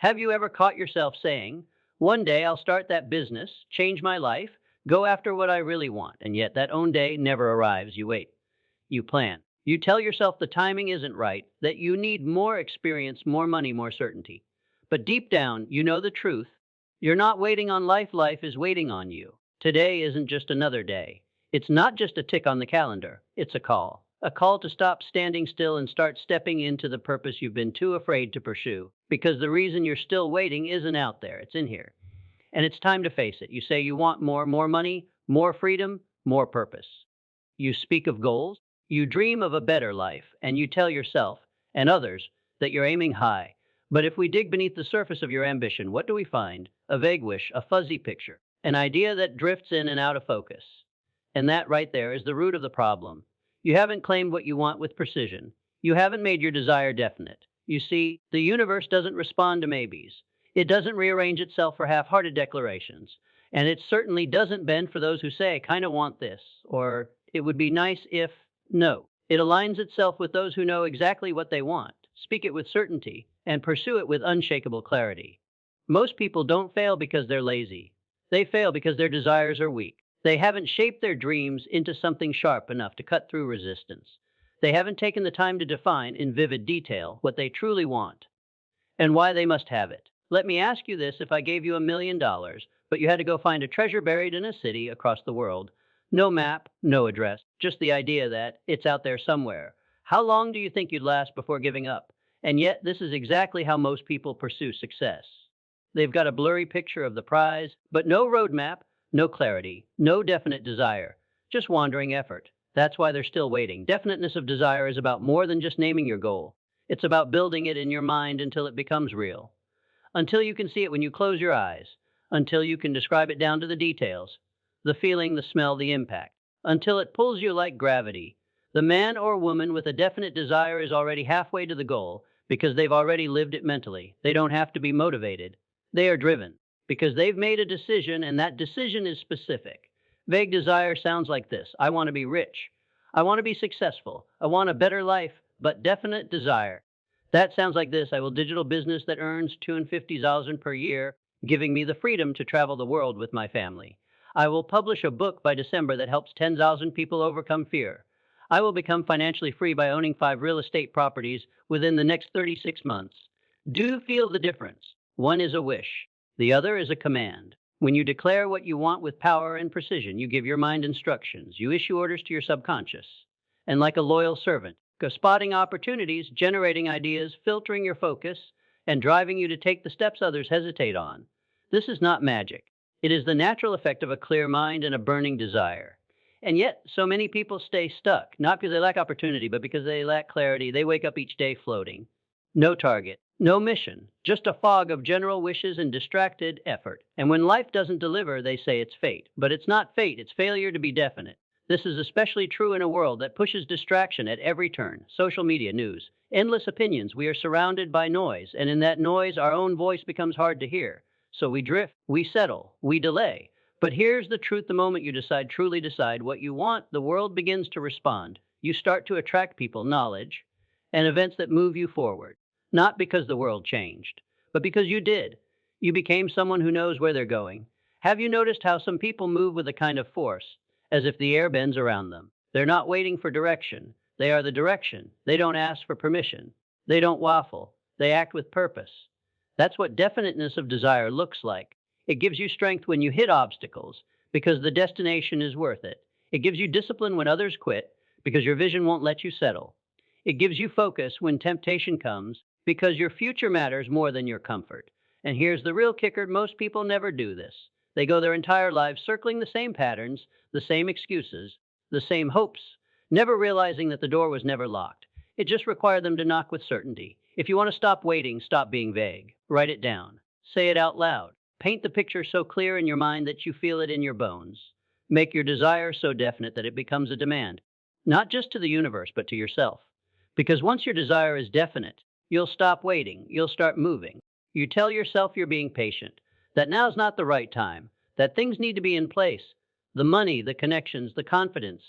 Have you ever caught yourself saying, one day I'll start that business, change my life, go after what I really want, and yet that own day never arrives? You wait, you plan. You tell yourself the timing isn't right, that you need more experience, more money, more certainty. But deep down, you know the truth. You're not waiting on life, life is waiting on you. Today isn't just another day. It's not just a tick on the calendar, it's a call. A call to stop standing still and start stepping into the purpose you've been too afraid to pursue. Because the reason you're still waiting isn't out there, it's in here. And it's time to face it. You say you want more money, more freedom, more purpose. You speak of goals, you dream of a better life, and you tell yourself and others that you're aiming high. But if we dig beneath the surface of your ambition, what do we find? A vague wish, a fuzzy picture, an idea that drifts in and out of focus. And that right there is the root of the problem. You haven't claimed what you want with precision. You haven't made your desire definite. You see, the universe doesn't respond to maybes. It doesn't rearrange itself for half-hearted declarations. And it certainly doesn't bend for those who say, I kind of want this, or it would be nice if. No. It aligns itself with those who know exactly what they want, speak it with certainty, and pursue it with unshakable clarity. Most people don't fail because they're lazy. They fail because their desires are weak. They haven't shaped their dreams into something sharp enough to cut through resistance. They haven't taken the time to define in vivid detail what they truly want and why they must have it. Let me ask you this: if I gave you $1 million, but you had to go find a treasure buried in a city across the world, no map, no address, just the idea that it's out there somewhere, how long do you think you'd last before giving up? And yet, this is exactly how most people pursue success. They've got a blurry picture of the prize, but no roadmap, no clarity, no definite desire, just wandering effort. That's why they're still waiting. Definiteness of desire is about more than just naming your goal. It's about building it in your mind until it becomes real, until you can see it when you close your eyes, until you can describe it down to the details, the feeling, the smell, the impact, until it pulls you like gravity. The man or woman with a definite desire is already halfway to the goal because they've already lived it mentally. They don't have to be motivated. They are driven because they've made a decision, and that decision is specific. Vague desire sounds like this: I want to be rich. I want to be successful. I want a better life. But definite desire, that sounds like this: I will digital business that earns $250,000 per year, giving me the freedom to travel the world with my family. I will publish a book by December that helps 10,000 people overcome fear. I will become financially free by owning 5 real estate properties within the next 36 months. Do you feel the difference? One is a wish. The other is a command. When you declare what you want with power and precision, you give your mind instructions. You issue orders to your subconscious. And like a loyal servant, go spotting opportunities, generating ideas, filtering your focus, and driving you to take the steps others hesitate on. This is not magic. It is the natural effect of a clear mind and a burning desire. And yet, so many people stay stuck, not because they lack opportunity, but because they lack clarity. They wake up each day floating. No target, no mission, just a fog of general wishes and distracted effort. And when life doesn't deliver, they say it's fate. But it's not fate, it's failure to be definite. This is especially true in a world that pushes distraction at every turn. Social media, news, endless opinions. We are surrounded by noise, and in that noise, our own voice becomes hard to hear. So we drift, we settle, we delay. But here's the truth: the moment you decide, truly decide what you want, the world begins to respond. You start to attract people, knowledge, and events that move you forward. Not because the world changed, but because you did. You became someone who knows where they're going. Have you noticed how some people move with a kind of force, as if the air bends around them? They're not waiting for direction. They are the direction. They don't ask for permission. They don't waffle. They act with purpose. That's what definiteness of desire looks like. It gives you strength when you hit obstacles because the destination is worth it. It gives you discipline when others quit because your vision won't let you settle. It gives you focus when temptation comes because your future matters more than your comfort. And here's the real kicker: most people never do this. They go their entire lives circling the same patterns, the same excuses, the same hopes, never realizing that the door was never locked. It just required them to knock with certainty. If you want to stop waiting, stop being vague. Write it down. Say it out loud. Paint the picture so clear in your mind that you feel it in your bones. Make your desire so definite that it becomes a demand, not just to the universe, but to yourself. Because once your desire is definite, you'll stop waiting. You'll start moving. You tell yourself you're being patient, that now's not the right time, that things need to be in place, the money, the connections, the confidence,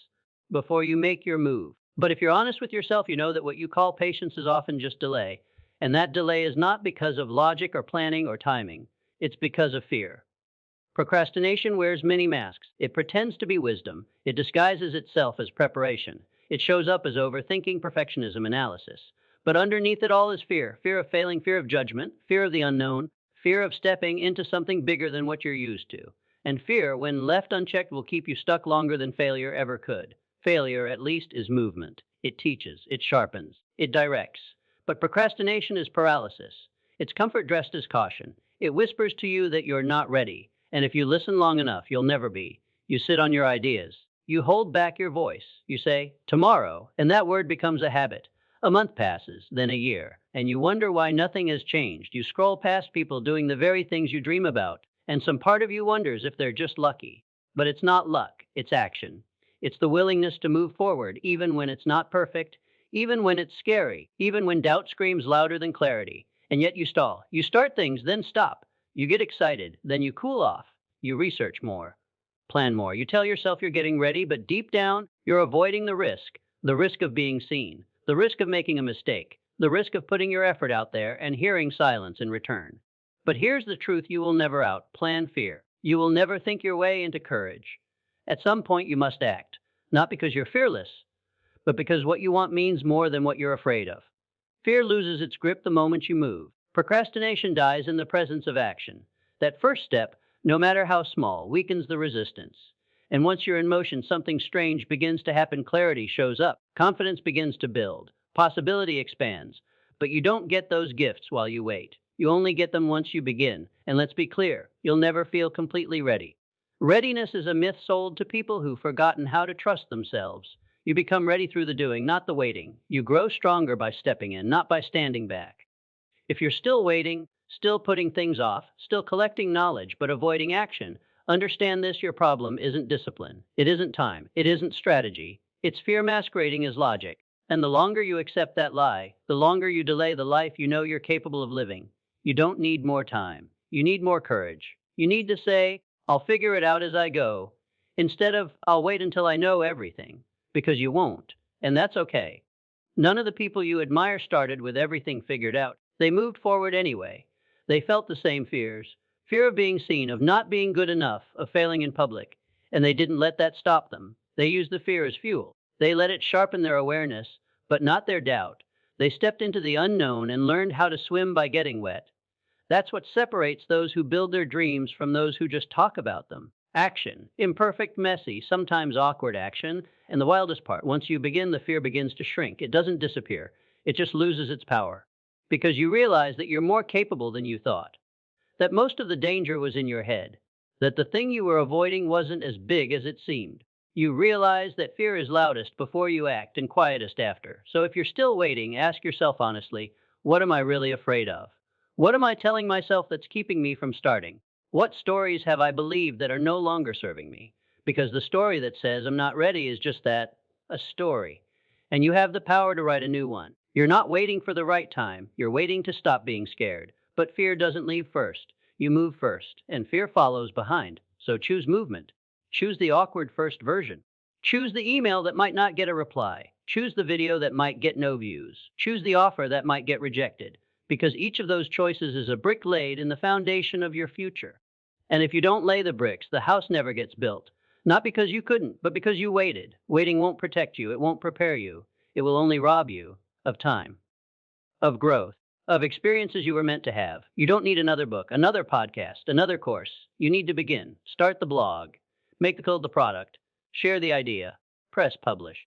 before you make your move. But if you're honest with yourself, you know that what you call patience is often just delay. And that delay is not because of logic or planning or timing, it's because of fear. Procrastination wears many masks. It pretends to be wisdom. It disguises itself as preparation. It shows up as overthinking, perfectionism, analysis. But underneath it all is fear: fear of failing, fear of judgment, fear of the unknown, fear of stepping into something bigger than what you're used to. And fear, when left unchecked, will keep you stuck longer than failure ever could. Failure, at least, is movement. It teaches, it sharpens, it directs. But procrastination is paralysis. It's comfort dressed as caution. It whispers to you that you're not ready, and if you listen long enough, you'll never be. You sit on your ideas. You hold back your voice. You say, tomorrow, and that word becomes a habit. A month passes, then a year, and you wonder why nothing has changed. You scroll past people doing the very things you dream about, and some part of you wonders if they're just lucky. But it's not luck, it's action. It's the willingness to move forward, even when it's not perfect, even when it's scary, even when doubt screams louder than clarity. And yet you stall. You start things, then stop. You get excited, then you cool off. You research more, plan more. You tell yourself you're getting ready, but deep down, you're avoiding the risk of being seen, the risk of making a mistake, the risk of putting your effort out there and hearing silence in return. But here's the truth you will never outplan: fear. You will never think your way into courage. At some point, you must act, not because you're fearless, but because what you want means more than what you're afraid of. Fear loses its grip the moment you move. Procrastination dies in the presence of action. That first step, no matter how small, weakens the resistance. And once you're in motion, something strange begins to happen. Clarity shows up. Confidence begins to build. Possibility expands. But you don't get those gifts while you wait. You only get them once you begin. And let's be clear, you'll never feel completely ready. Readiness is a myth sold to people who've forgotten how to trust themselves. You become ready through the doing, not the waiting. You grow stronger by stepping in, not by standing back. If you're still waiting, still putting things off, still collecting knowledge but avoiding action, understand this: your problem isn't discipline. It isn't time. It isn't strategy. It's fear masquerading as logic. And the longer you accept that lie, the longer you delay the life you know you're capable of living. You don't need more time. You need more courage. You need to say, I'll figure it out as I go, instead of, I'll wait until I know everything, because you won't. And that's okay. None of the people you admire started with everything figured out. They moved forward anyway. They felt the same fears: fear of being seen, of not being good enough, of failing in public. And they didn't let that stop them. They used the fear as fuel. They let it sharpen their awareness, but not their doubt. They stepped into the unknown and learned how to swim by getting wet. That's what separates those who build their dreams from those who just talk about them. Action. Imperfect, messy, sometimes awkward action. And the wildest part: once you begin, the fear begins to shrink. It doesn't disappear. It just loses its power. Because you realize that you're more capable than you thought. That most of the danger was in your head. That the thing you were avoiding wasn't as big as it seemed. You realize that fear is loudest before you act and quietest after. So if you're still waiting, ask yourself honestly, what am I really afraid of? What am I telling myself that's keeping me from starting? What stories have I believed that are no longer serving me? Because the story that says I'm not ready is just that, a story. And you have the power to write a new one. You're not waiting for the right time. You're waiting to stop being scared. But fear doesn't leave first. You move first, and fear follows behind. So choose movement. Choose the awkward first version. Choose the email that might not get a reply. Choose the video that might get no views. Choose the offer that might get rejected. Because each of those choices is a brick laid in the foundation of your future. And if you don't lay the bricks, the house never gets built. Not because you couldn't, but because you waited. Waiting won't protect you. It won't prepare you. It will only rob you of time, of growth, of experiences you were meant to have. You don't need another book, another podcast, another course. You need to begin. Start the blog. Make the product. Share the idea. Press publish.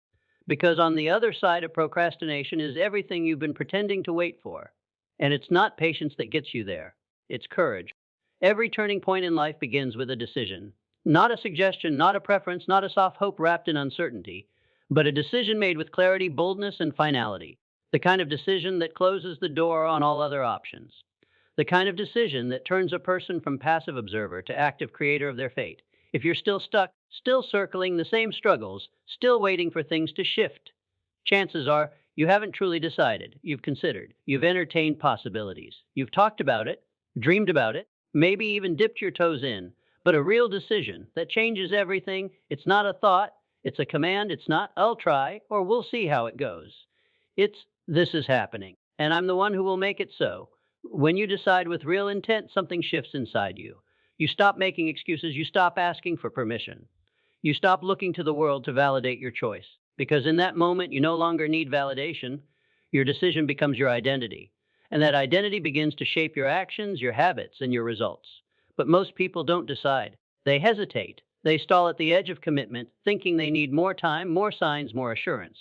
Because on the other side of procrastination is everything you've been pretending to wait for. And it's not patience that gets you there. It's courage. Every turning point in life begins with a decision. Not a suggestion, not a preference, not a soft hope wrapped in uncertainty, but a decision made with clarity, boldness, and finality. The kind of decision that closes the door on all other options. The kind of decision that turns a person from passive observer to active creator of their fate. If you're still stuck, still circling the same struggles, still waiting for things to shift, chances are you haven't truly decided. You've considered. You've entertained possibilities. You've talked about it, dreamed about it, maybe even dipped your toes in. But a real decision that changes everything, it's not a thought, it's a command. It's not, I'll try, or we'll see how it goes. It's, this is happening. and I'm the one who will make it so. When you decide with real intent, something shifts inside you. You stop making excuses, you stop asking for permission. You stop looking to the world to validate your choice. Because in that moment, you no longer need validation. Your decision becomes your identity. And that identity begins to shape your actions, your habits, and your results. But most people don't decide. They hesitate. They stall at the edge of commitment, thinking they need more time, more signs, more assurance.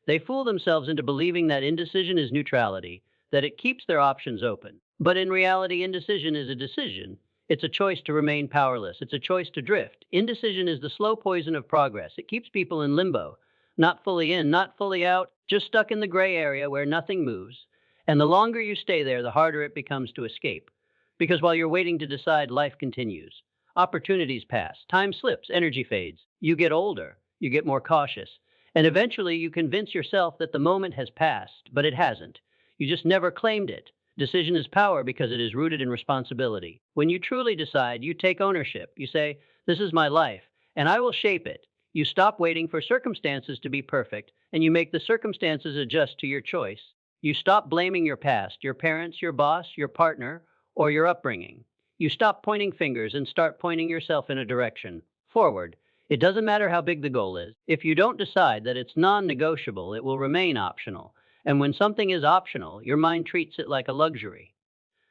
They fool themselves into believing that indecision is neutrality, that it keeps their options open. But in reality, indecision is a decision. It's a choice to remain powerless. It's a choice to drift. Indecision is the slow poison of progress. It keeps people in limbo, not fully in, not fully out, just stuck in the gray area where nothing moves. And the longer you stay there, the harder it becomes to escape. Because while you're waiting to decide, life continues. Opportunities pass, time slips, energy fades. You get older, you get more cautious, and eventually you convince yourself that the moment has passed, but it hasn't. You just never claimed it. Decision is power because it is rooted in responsibility. When you truly decide, you take ownership. You say, "This is my life, and I will shape it." You stop waiting for circumstances to be perfect, and you make the circumstances adjust to your choice. You stop blaming your past, your parents, your boss, your partner, or your upbringing. You stop pointing fingers and start pointing yourself in a direction forward. It doesn't matter how big the goal is. If you don't decide that it's non negotiable, it will remain optional. And when something is optional, your mind treats it like a luxury,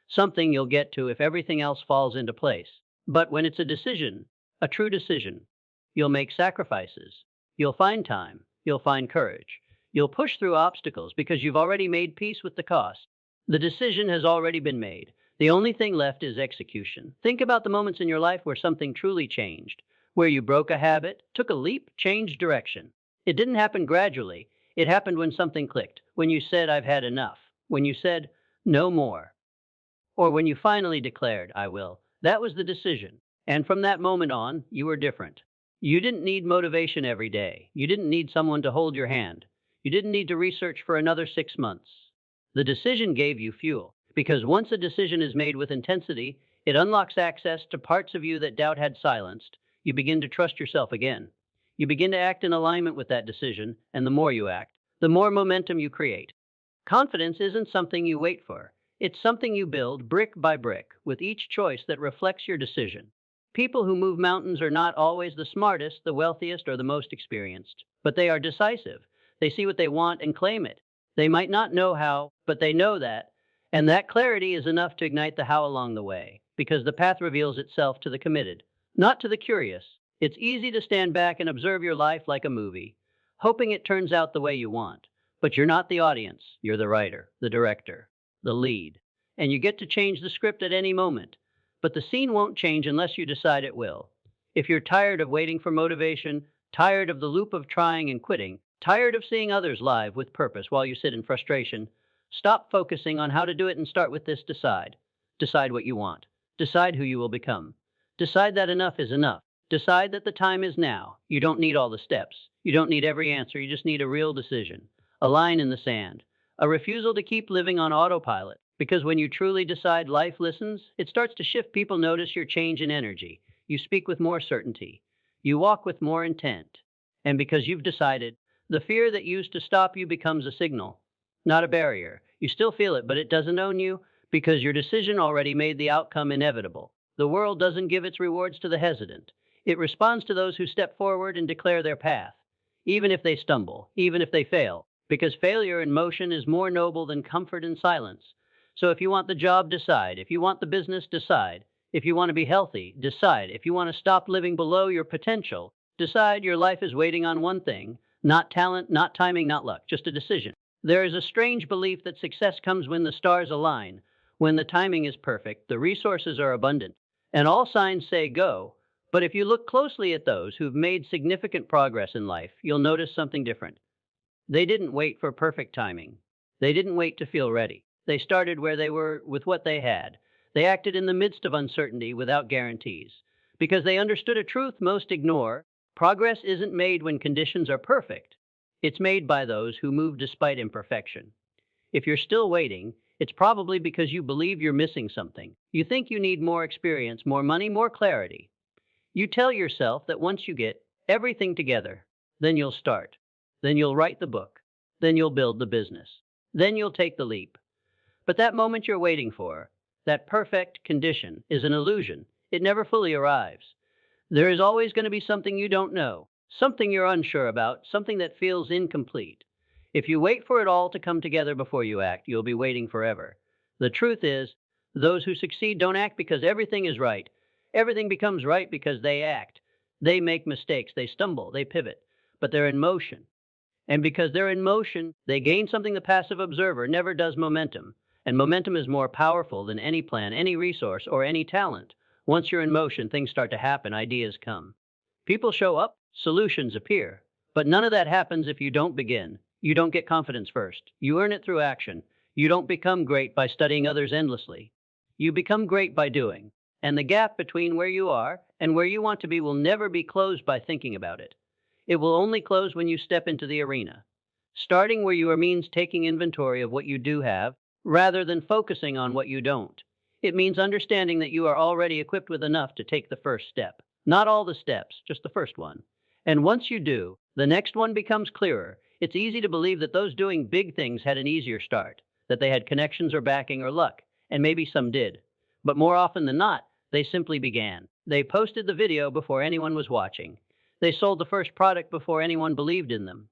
something you'll get to if everything else falls into place. But when it's a decision, a true decision, you'll make sacrifices. You'll find time. You'll find courage. You'll push through obstacles because you've already made peace with the cost. The decision has already been made. The only thing left is execution. Think about the moments in your life where something truly changed, where you broke a habit, took a leap, changed direction. It didn't happen gradually. It happened when something clicked, when you said, "I've had enough," when you said, "No more," or when you finally declared, "I will." That was the decision. And from that moment on, you were different. You didn't need motivation every day. You didn't need someone to hold your hand. You didn't need to research for another 6 months. The decision gave you fuel, because once a decision is made with intensity, it unlocks access to parts of you that doubt had silenced. You begin to trust yourself again. You begin to act in alignment with that decision, and the more you act, the more momentum you create. Confidence isn't something you wait for. It's something you build brick by brick with each choice that reflects your decision. People who move mountains are not always the smartest, the wealthiest, or the most experienced, but they are decisive. They see what they want and claim it. They might not know how, but they know that. And that clarity is enough to ignite the how along the way, because the path reveals itself to the committed, not to the curious. It's easy to stand back and observe your life like a movie, hoping it turns out the way you want. But you're not the audience. You're the writer, the director, the lead. And you get to change the script at any moment. But the scene won't change unless you decide it will. If you're tired of waiting for motivation, tired of the loop of trying and quitting, tired of seeing others live with purpose while you sit in frustration, stop focusing on how to do it and start with this: decide. Decide what you want. Decide who you will become. Decide that enough is enough. Decide that the time is now. You don't need all the steps. You don't need every answer. You just need a real decision, a line in the sand, a refusal to keep living on autopilot. Because when you truly decide, life listens. It starts to shift. People notice your change in energy. You speak with more certainty. You walk with more intent. And because you've decided, the fear that used to stop you becomes a signal, not a barrier. You still feel it, but it doesn't own you because your decision already made the outcome inevitable. The world doesn't give its rewards to the hesitant. It responds to those who step forward and declare their path, even if they stumble, even if they fail, because failure in motion is more noble than comfort in silence. So if you want the job, decide. If you want the business, decide. If you want to be healthy, decide. If you want to stop living below your potential, decide. Your life is waiting on one thing: not talent, not timing, not luck, just a decision. There is a strange belief that success comes when the stars align, when the timing is perfect, the resources are abundant, and all signs say go. But if you look closely at those who've made significant progress in life, you'll notice something different. They didn't wait for perfect timing. They didn't wait to feel ready. They started where they were with what they had. They acted in the midst of uncertainty without guarantees. Because they understood a truth most ignore: progress isn't made when conditions are perfect. It's made by those who move despite imperfection. If you're still waiting, it's probably because you believe you're missing something. You think you need more experience, more money, more clarity. You tell yourself that once you get everything together, then you'll start. Then you'll write the book. Then you'll build the business. Then you'll take the leap. But that moment you're waiting for, that perfect condition, is an illusion. It never fully arrives. There is always going to be something you don't know, something you're unsure about, something that feels incomplete. If you wait for it all to come together before you act, you'll be waiting forever. The truth is, those who succeed don't act because everything is right. Everything becomes right because they act. They make mistakes, they stumble, they pivot, but they're in motion. And because they're in motion, they gain something the passive observer never does: momentum. And momentum is more powerful than any plan, any resource, or any talent. Once you're in motion, things start to happen, ideas come. People show up, solutions appear. But none of that happens if you don't begin. You don't get confidence first. You earn it through action. You don't become great by studying others endlessly. You become great by doing. And the gap between where you are and where you want to be will never be closed by thinking about it. It will only close when you step into the arena. Starting where you are means taking inventory of what you do have rather than focusing on what you don't. It means understanding that you are already equipped with enough to take the first step. Not all the steps, just the first one. And once you do, the next one becomes clearer. It's easy to believe that those doing big things had an easier start, that they had connections or backing or luck, and maybe some did. But more often than not, they simply began. They posted the video before anyone was watching. They sold the first product before anyone believed in them.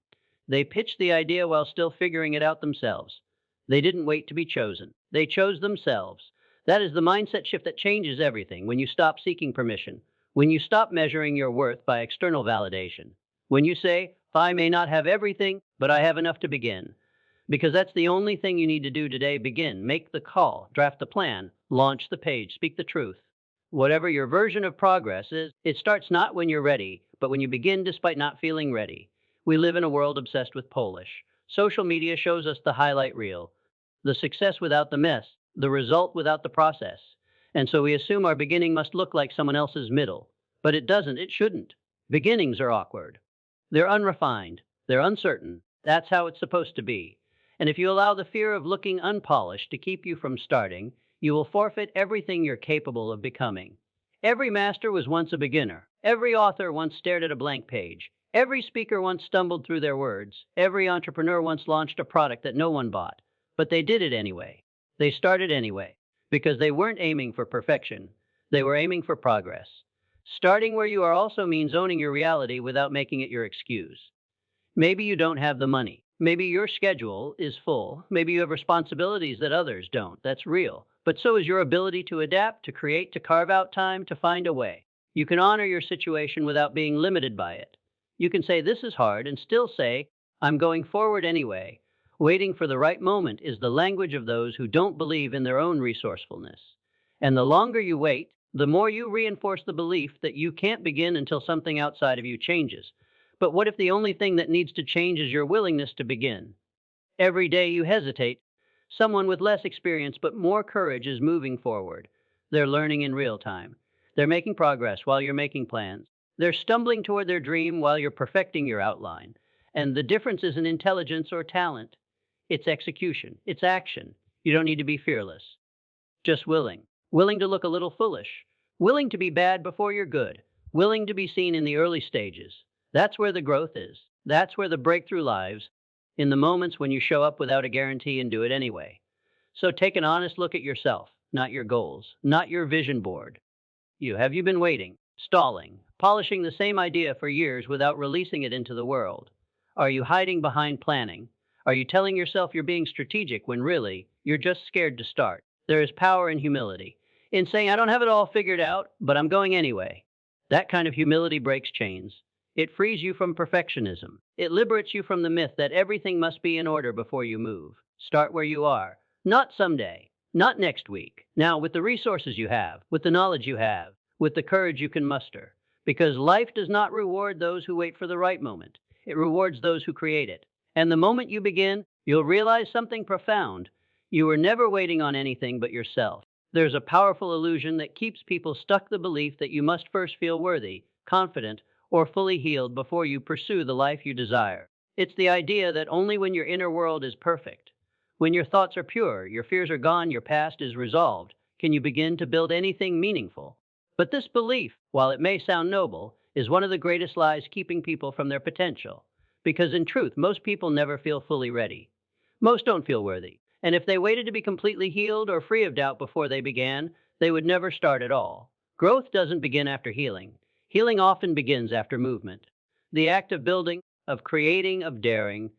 They pitched the idea while still figuring it out themselves. They didn't wait to be chosen. They chose themselves. That is the mindset shift that changes everything. When you stop seeking permission, when you stop measuring your worth by external validation, when you say, I may not have everything, but I have enough to begin. Because that's the only thing you need to do today: begin, make the call, draft the plan, launch the page, speak the truth. Whatever your version of progress is, it starts not when you're ready, but when you begin despite not feeling ready. We live in a world obsessed with polish. Social media shows us the highlight reel, the success without the mess, the result without the process. And so we assume our beginning must look like someone else's middle. But it doesn't, it shouldn't. Beginnings are awkward. They're unrefined. They're uncertain. That's how it's supposed to be. And if you allow the fear of looking unpolished to keep you from starting, you will forfeit everything you're capable of becoming. Every master was once a beginner. Every author once stared at a blank page. Every speaker once stumbled through their words. Every entrepreneur once launched a product that no one bought. But they did it anyway. They started anyway, because they weren't aiming for perfection. They were aiming for progress. Starting where you are also means owning your reality without making it your excuse. Maybe you don't have the money. Maybe your schedule is full. Maybe you have responsibilities that others don't. That's real. But so is your ability to adapt, to create, to carve out time, to find a way. You can honor your situation without being limited by it. You can say, this is hard, and still say, I'm going forward anyway. Waiting for the right moment is the language of those who don't believe in their own resourcefulness. And the longer you wait, the more you reinforce the belief that you can't begin until something outside of you changes. But what if the only thing that needs to change is your willingness to begin? Every day you hesitate, someone with less experience but more courage is moving forward. They're learning in real time. They're making progress while you're making plans. They're stumbling toward their dream while you're perfecting your outline. And the difference isn't intelligence or talent. It's execution. It's action. You don't need to be fearless. Just willing. Willing to look a little foolish. Willing to be bad before you're good. Willing to be seen in the early stages. That's where the growth is. That's where the breakthrough lies, in the moments when you show up without a guarantee and do it anyway. So take an honest look at yourself, not your goals, not your vision board. Have you been waiting, stalling, polishing the same idea for years without releasing it into the world? Are you hiding behind planning? Are you telling yourself you're being strategic when really you're just scared to start? There is power in humility, in saying, I don't have it all figured out, but I'm going anyway. That kind of humility breaks chains. It frees you from perfectionism. It liberates you from the myth that everything must be in order before you move. Start where you are. Not someday. Not next week. Now, with the resources you have, with the knowledge you have, with the courage you can muster. Because life does not reward those who wait for the right moment. It rewards those who create it. And the moment you begin, you'll realize something profound. You were never waiting on anything but yourself. There's a powerful illusion that keeps people stuck: the belief that you must first feel worthy, confident, or fully healed before you pursue the life you desire. It's the idea that only when your inner world is perfect, when your thoughts are pure, your fears are gone, your past is resolved, can you begin to build anything meaningful. But this belief, while it may sound noble, is one of the greatest lies keeping people from their potential. Because in truth, most people never feel fully ready. Most don't feel worthy. And if they waited to be completely healed or free of doubt before they began, they would never start at all. Growth doesn't begin after healing. Healing often begins after movement. The act of building, of creating, of daring,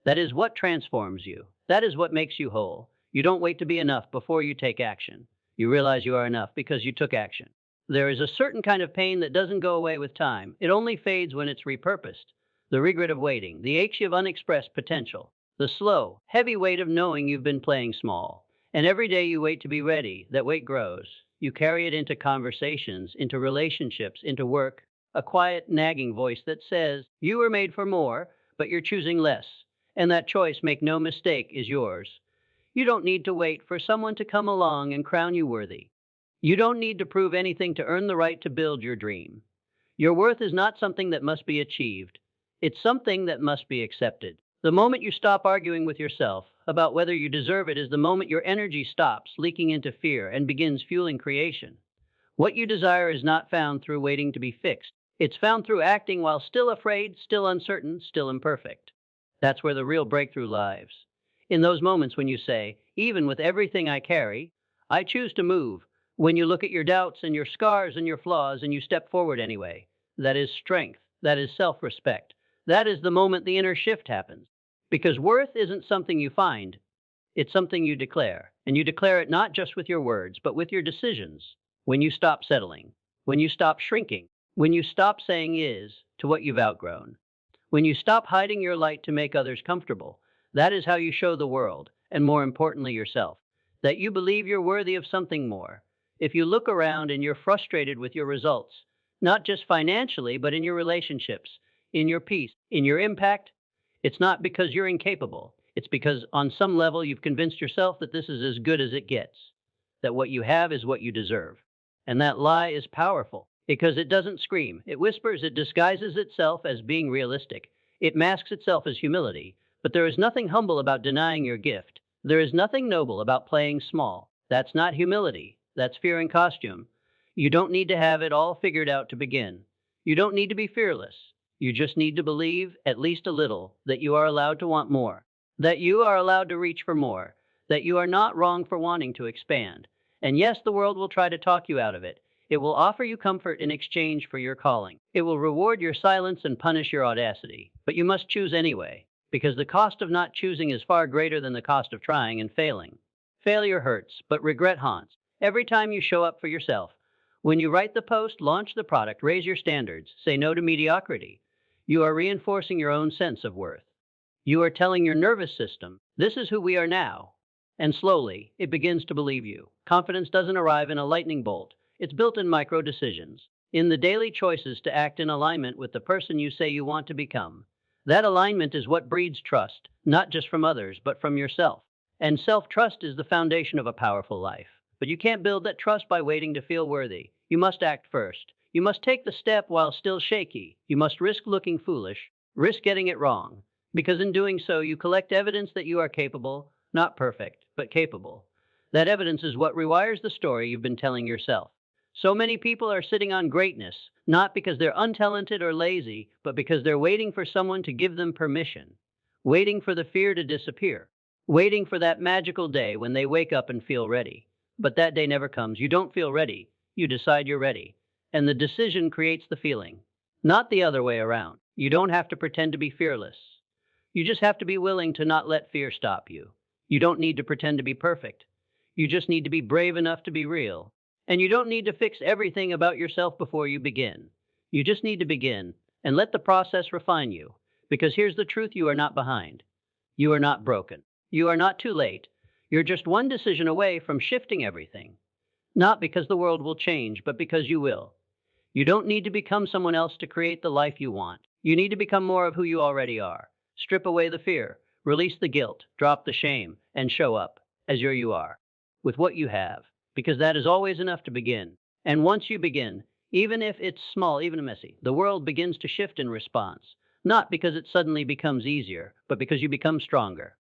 that is what transforms you. That is what makes you whole. You don't wait to be enough before you take action. You realize you are enough because you took action. There is a certain kind of pain that doesn't go away with time. It only fades when it's repurposed. The regret of waiting, the ache of unexpressed potential, the slow, heavy weight of knowing you've been playing small. And every day you wait to be ready, that weight grows. You carry it into conversations, into relationships, into work, a quiet, nagging voice that says, you were made for more, but you're choosing less. And that choice, make no mistake, is yours. You don't need to wait for someone to come along and crown you worthy. You don't need to prove anything to earn the right to build your dream. Your worth is not something that must be achieved. It's something that must be accepted. The moment you stop arguing with yourself about whether you deserve it is the moment your energy stops leaking into fear and begins fueling creation. What you desire is not found through waiting to be fixed. It's found through acting while still afraid, still uncertain, still imperfect. That's where the real breakthrough lies. In those moments when you say, even with everything I carry, I choose to move. When you look at your doubts and your scars and your flaws and you step forward anyway, that is strength. That is self-respect. That is the moment the inner shift happens. Because worth isn't something you find, it's something you declare. And you declare it not just with your words, but with your decisions. When you stop settling, when you stop shrinking, when you stop saying is to what you've outgrown, when you stop hiding your light to make others comfortable, that is how you show the world, and more importantly yourself, that you believe you're worthy of something more. If you look around and you're frustrated with your results, not just financially, but in your relationships, in your peace, in your impact, it's not because you're incapable. It's because on some level you've convinced yourself that this is as good as it gets, that what you have is what you deserve. And that lie is powerful because it doesn't scream. It whispers, it disguises itself as being realistic. It masks itself as humility. But there is nothing humble about denying your gift. There is nothing noble about playing small. That's not humility. That's fear in costume. You don't need to have it all figured out to begin. You don't need to be fearless. You just need to believe, at least a little, that you are allowed to want more, that you are allowed to reach for more, that you are not wrong for wanting to expand. And yes, the world will try to talk you out of it. It will offer you comfort in exchange for your calling. It will reward your silence and punish your audacity. But you must choose anyway, because the cost of not choosing is far greater than the cost of trying and failing. Failure hurts, but regret haunts. Every time you show up for yourself, when you write the post, launch the product, raise your standards, say no to mediocrity, you are reinforcing your own sense of worth. You are telling your nervous system, this is who we are now. And slowly, it begins to believe you. Confidence doesn't arrive in a lightning bolt. It's built in micro decisions, in the daily choices to act in alignment with the person you say you want to become. That alignment is what breeds trust, not just from others, but from yourself. And self-trust is the foundation of a powerful life. But you can't build that trust by waiting to feel worthy. You must act first. You must take the step while still shaky. You must risk looking foolish, risk getting it wrong. Because in doing so, you collect evidence that you are capable, not perfect, but capable. That evidence is what rewires the story you've been telling yourself. So many people are sitting on greatness, not because they're untalented or lazy, but because they're waiting for someone to give them permission, waiting for the fear to disappear, waiting for that magical day when they wake up and feel ready. But that day never comes. You don't feel ready. You decide you're ready. And the decision creates the feeling, not the other way around. You don't have to pretend to be fearless. You just have to be willing to not let fear stop you. You don't need to pretend to be perfect. You just need to be brave enough to be real. And you don't need to fix everything about yourself before you begin. You just need to begin and let the process refine you. Because here's the truth, you are not behind. You are not broken. You are not too late. You're just one decision away from shifting everything. Not because the world will change, but because you will. You don't need to become someone else to create the life you want. You need to become more of who you already are. Strip away the fear, release the guilt, drop the shame, and show up as you are, with what you have, because that is always enough to begin. And once you begin, even if it's small, even messy, the world begins to shift in response, not because it suddenly becomes easier, but because you become stronger.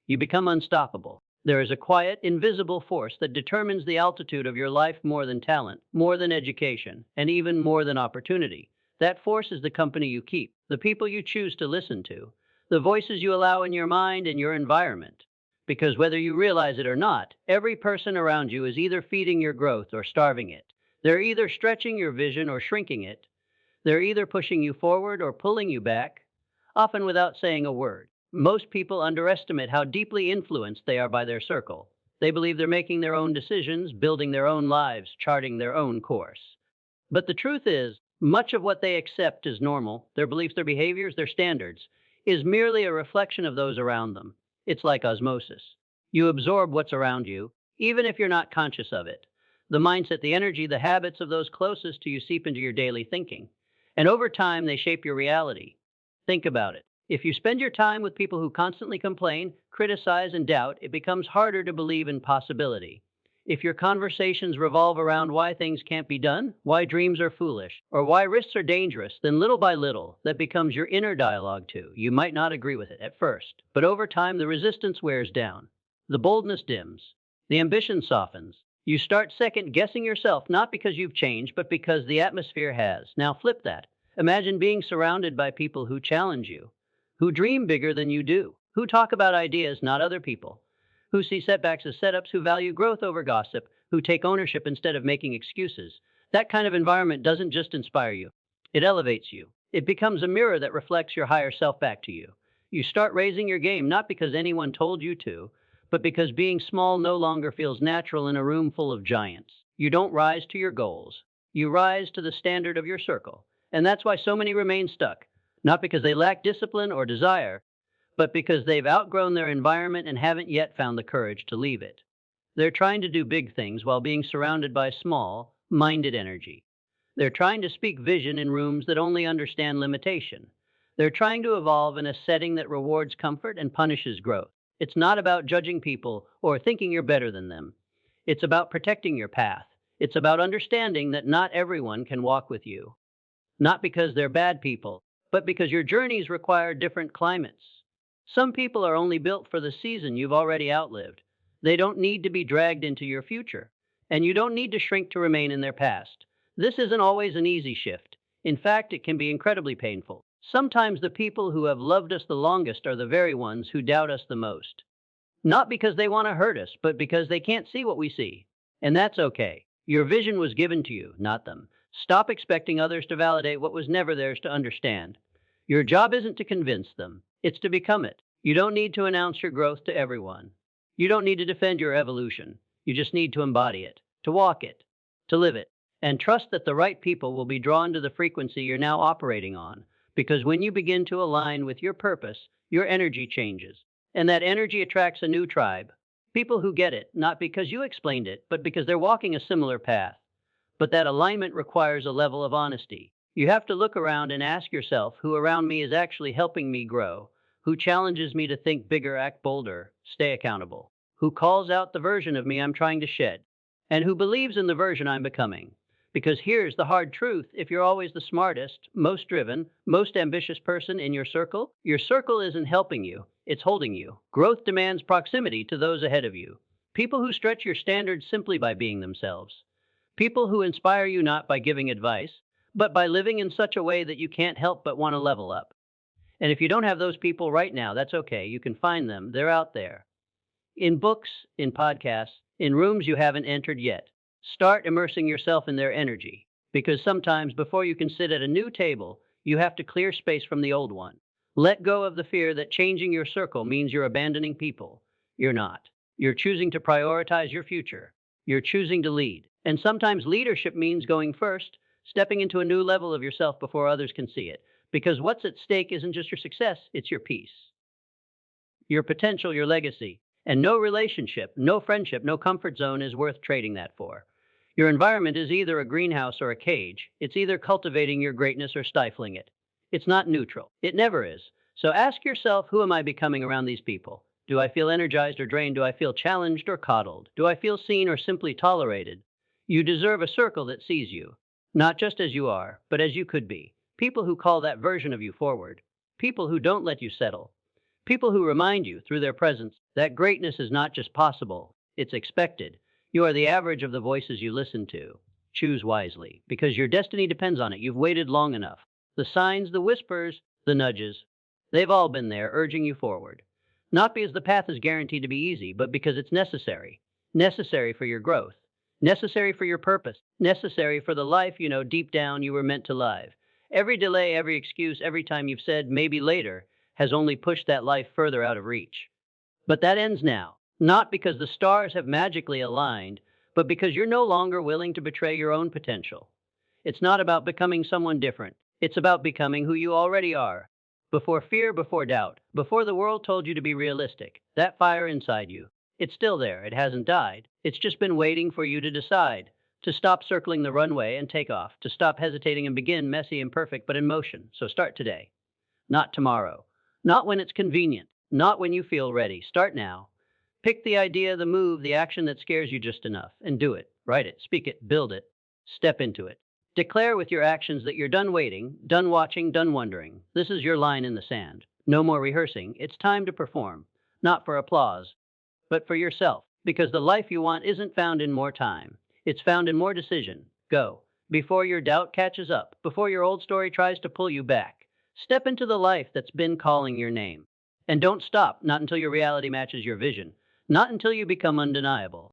You become unstoppable. There is a quiet, invisible force that determines the altitude of your life more than talent, more than education, and even more than opportunity. That force is the company you keep, the people you choose to listen to, the voices you allow in your mind and your environment. Because whether you realize it or not, every person around you is either feeding your growth or starving it. They're either stretching your vision or shrinking it. They're either pushing you forward or pulling you back, often without saying a word. Most people underestimate how deeply influenced they are by their circle. They believe they're making their own decisions, building their own lives, charting their own course. But the truth is, much of what they accept as normal, their beliefs, their behaviors, their standards, is merely a reflection of those around them. It's like osmosis. You absorb what's around you, even if you're not conscious of it. The mindset, the energy, the habits of those closest to you seep into your daily thinking. And over time, they shape your reality. Think about it. If you spend your time with people who constantly complain, criticize, and doubt, it becomes harder to believe in possibility. If your conversations revolve around why things can't be done, why dreams are foolish, or why risks are dangerous, then little by little, that becomes your inner dialogue too. You might not agree with it at first, but over time, the resistance wears down. The boldness dims. The ambition softens. You start second guessing yourself, not because you've changed, but because the atmosphere has. Now flip that. Imagine being surrounded by people who challenge you, who dream bigger than you do, who talk about ideas, not other people, who see setbacks as setups, who value growth over gossip, who take ownership instead of making excuses. That kind of environment doesn't just inspire you, it elevates you. It becomes a mirror that reflects your higher self back to you. You start raising your game not because anyone told you to, but because being small no longer feels natural in a room full of giants. You don't rise to your goals, you rise to the standard of your circle. And that's why so many remain stuck, not because they lack discipline or desire, but because they've outgrown their environment and haven't yet found the courage to leave it. They're trying to do big things while being surrounded by small, minded energy. They're trying to speak vision in rooms that only understand limitation. They're trying to evolve in a setting that rewards comfort and punishes growth. It's not about judging people or thinking you're better than them. It's about protecting your path. It's about understanding that not everyone can walk with you. Not because they're bad people, but because your journeys require different climates. Some people are only built for the season you've already outlived. They don't need to be dragged into your future, and you don't need to shrink to remain in their past. This isn't always an easy shift. In fact, it can be incredibly painful. Sometimes the people who have loved us the longest are the very ones who doubt us the most. Not because they want to hurt us, but because they can't see what we see. And that's okay. Your vision was given to you, not them. Stop expecting others to validate what was never theirs to understand. Your job isn't to convince them, it's to become it. You don't need to announce your growth to everyone. You don't need to defend your evolution. You just need to embody it, to walk it, to live it, and trust that the right people will be drawn to the frequency you're now operating on. Because when you begin to align with your purpose, your energy changes. And that energy attracts a new tribe. People who get it, not because you explained it, but because they're walking a similar path. But that alignment requires a level of honesty. You have to look around and ask yourself who around me is actually helping me grow, who challenges me to think bigger, act bolder, stay accountable, who calls out the version of me I'm trying to shed, and who believes in the version I'm becoming. Because here's the hard truth: if you're always the smartest, most driven, most ambitious person in your circle isn't helping you, it's holding you. Growth demands proximity to those ahead of you. People who stretch your standards simply by being themselves. People who inspire you not by giving advice, but by living in such a way that you can't help but want to level up. And if you don't have those people right now, that's okay. You can find them. They're out there. In books, in podcasts, in rooms you haven't entered yet. Start immersing yourself in their energy. Because sometimes before you can sit at a new table, you have to clear space from the old one. Let go of the fear that changing your circle means you're abandoning people. You're not. You're choosing to prioritize your future. You're choosing to lead. And sometimes leadership means going first, stepping into a new level of yourself before others can see it. Because what's at stake isn't just your success, it's your peace, your potential, your legacy. And no relationship, no friendship, no comfort zone is worth trading that for. Your environment is either a greenhouse or a cage. It's either cultivating your greatness or stifling it. It's not neutral. It never is. So ask yourself, who am I becoming around these people? Do I feel energized or drained? Do I feel challenged or coddled? Do I feel seen or simply tolerated? You deserve a circle that sees you, not just as you are, but as you could be. People who call that version of you forward. People who don't let you settle. People who remind you, through their presence, that greatness is not just possible, it's expected. You are the average of the voices you listen to. Choose wisely, because your destiny depends on it. You've waited long enough. The signs, the whispers, the nudges, they've all been there, urging you forward. Not because the path is guaranteed to be easy, but because it's necessary. Necessary for your growth, necessary for your purpose, necessary for the life you know deep down you were meant to live. Every delay, every excuse, every time you've said maybe later has only pushed that life further out of reach. But that ends now, not because the stars have magically aligned, but because you're no longer willing to betray your own potential. It's not about becoming someone different, it's about becoming who you already are. Before fear, before doubt, before the world told you to be realistic, that fire inside you, it's still there. It hasn't died. It's just been waiting for you to decide, to stop circling the runway and take off, to stop hesitating and begin messy, imperfect, but in motion. So start today, not tomorrow, not when it's convenient, not when you feel ready. Start now. Pick the idea, the move, the action that scares you just enough, and do it. Write it, speak it, build it, step into it. Declare with your actions that you're done waiting, done watching, done wondering. This is your line in the sand. No more rehearsing. It's time to perform, not for applause, but for yourself. Because the life you want isn't found in more time, it's found in more decision. Go. Before your doubt catches up, before your old story tries to pull you back. Step into the life that's been calling your name. And don't stop, not until your reality matches your vision, not until you become undeniable.